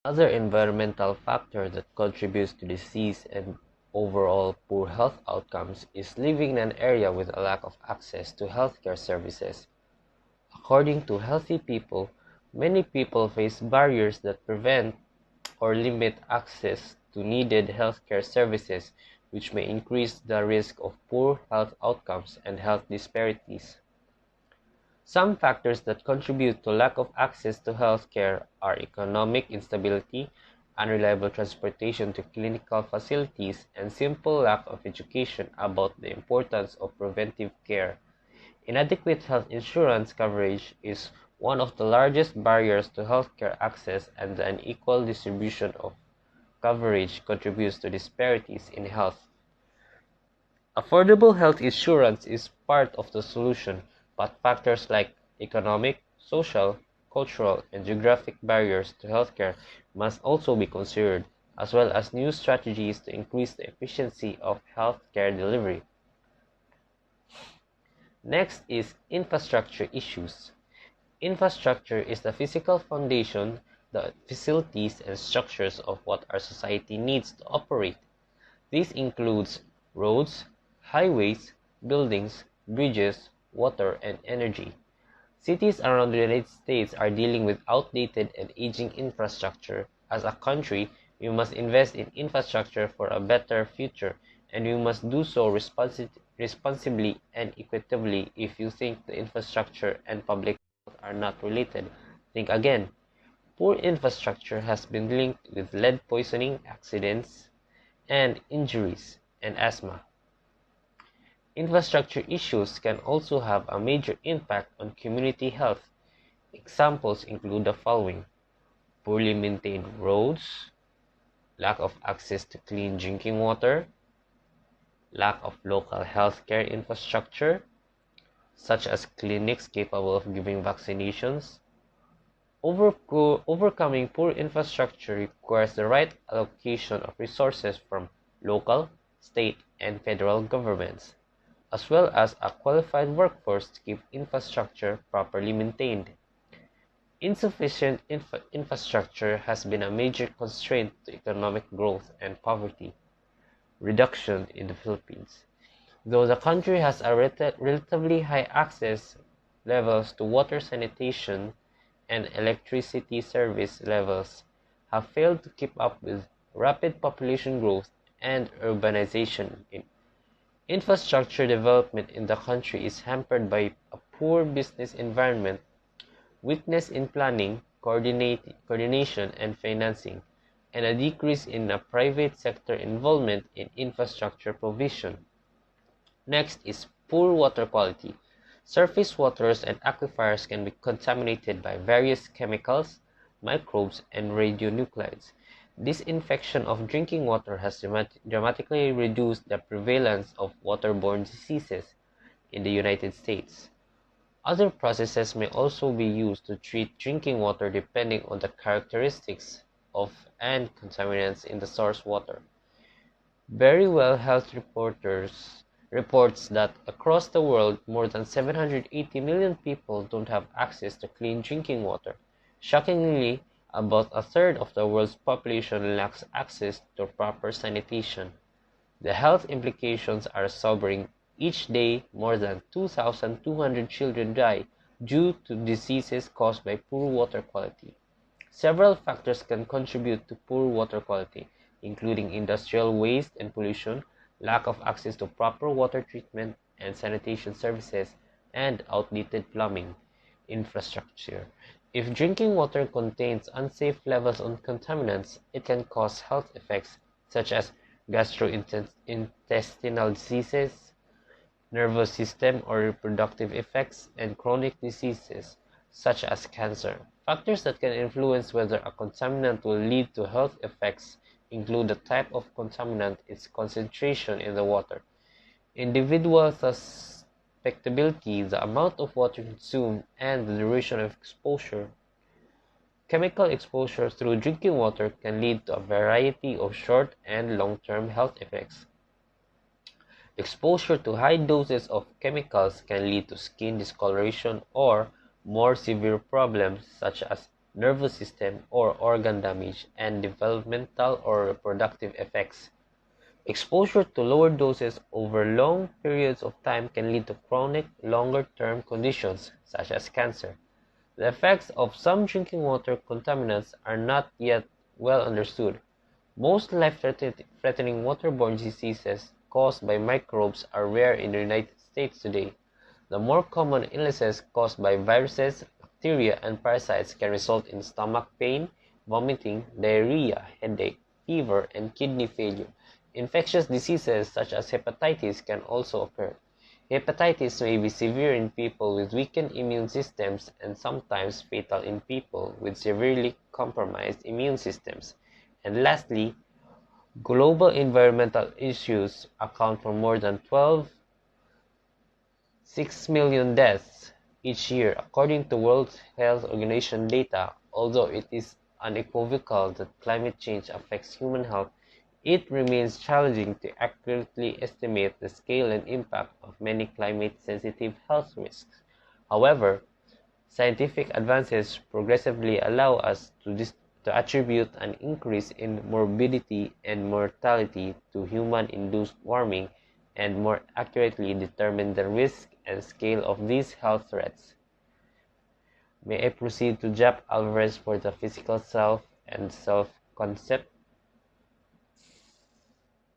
Other environmental factor that contributes to disease and overall poor health outcomes is living in an area with a lack of access to healthcare services. According to Healthy People, many people face barriers that prevent or limit access to needed healthcare services, which may increase the risk of poor health outcomes and health disparities. Some factors that contribute to lack of access to healthcare are economic instability, unreliable transportation to clinical facilities, and simple lack of education about the importance of preventive care. Inadequate health insurance coverage is one of the largest barriers to healthcare access, and the unequal distribution of coverage contributes to disparities in health. Affordable health insurance is part of the solution, but factors like economic, social, cultural, and geographic barriers to healthcare must also be considered, as well as new strategies to increase the efficiency of healthcare delivery. Next is infrastructure issues. Infrastructure is the physical foundation, the facilities and structures of what our society needs to operate. This includes roads, highways, buildings, bridges, water, and energy. Cities around the United States are dealing with outdated and aging infrastructure. As a country, we must invest in infrastructure for a better future, and we must do so responsibly and equitably. If you think the infrastructure and public health are not related, think again. Poor infrastructure has been linked with lead poisoning, accidents, and injuries, and asthma. Infrastructure issues can also have a major impact on community health. Examples include the following: poorly maintained roads, lack of access to clean drinking water, lack of local healthcare infrastructure, such as clinics capable of giving vaccinations. Overcoming poor infrastructure requires the right allocation of resources from local, state, and federal governments, as well as a qualified workforce to keep infrastructure properly maintained. Insufficient infrastructure has been a major constraint to economic growth and poverty reduction in the Philippines. Though the country has a relatively high access levels to water, sanitation, and electricity service levels have failed to keep up with rapid population growth and urbanization. Infrastructure development in the country is hampered by a poor business environment, weakness in planning, coordination, and financing, and a decrease in the private sector involvement in infrastructure provision. Next is poor water quality. Surface waters and aquifers can be contaminated by various chemicals, microbes, and radionuclides. Disinfection of drinking water has dramatically reduced the prevalence of waterborne diseases in the United States. Other processes may also be used to treat drinking water depending on the characteristics of and contaminants in the source water. Very Well Health reports that across the world, more than 780 million people don't have access to clean drinking water. Shockingly, about a third of the world's population lacks access to proper sanitation. The health implications are sobering. Each day, more than 2,200 children die due to diseases caused by poor water quality. Several factors can contribute to poor water quality, including industrial waste and pollution, lack of access to proper water treatment and sanitation services, and outdated plumbing infrastructure. If drinking water contains unsafe levels of contaminants, it can cause health effects such as gastrointestinal diseases, nervous system or reproductive effects, and chronic diseases such as cancer. Factors that can influence whether a contaminant will lead to health effects include the type of contaminant, its concentration in the water, individual susceptibility, the amount of water consumed, and the duration of exposure. Chemical exposure through drinking water can lead to a variety of short and long-term health effects. Exposure to high doses of chemicals can lead to skin discoloration or more severe problems such as nervous system or organ damage, and developmental or reproductive effects. Exposure to lower doses over long periods of time can lead to chronic, longer-term conditions such as cancer. The effects of some drinking water contaminants are not yet well understood. Most life-threatening waterborne diseases caused by microbes are rare in the United States today. The more common illnesses caused by viruses, bacteria, and parasites can result in stomach pain, vomiting, diarrhea, headache, fever, and kidney failure. Infectious diseases such as hepatitis can also occur. Hepatitis may be severe in people with weakened immune systems and sometimes fatal in people with severely compromised immune systems. And lastly, global environmental issues account for more than 6 million deaths each year, according to World Health Organization data. Although it is unequivocal that climate change affects human health, it remains challenging to accurately estimate the scale and impact of many climate-sensitive health risks. However, scientific advances progressively allow us to attribute an increase in morbidity and mortality to human-induced warming and more accurately determine the risk and scale of these health threats. May I proceed to Jap Alvarez for the physical self and self-concept?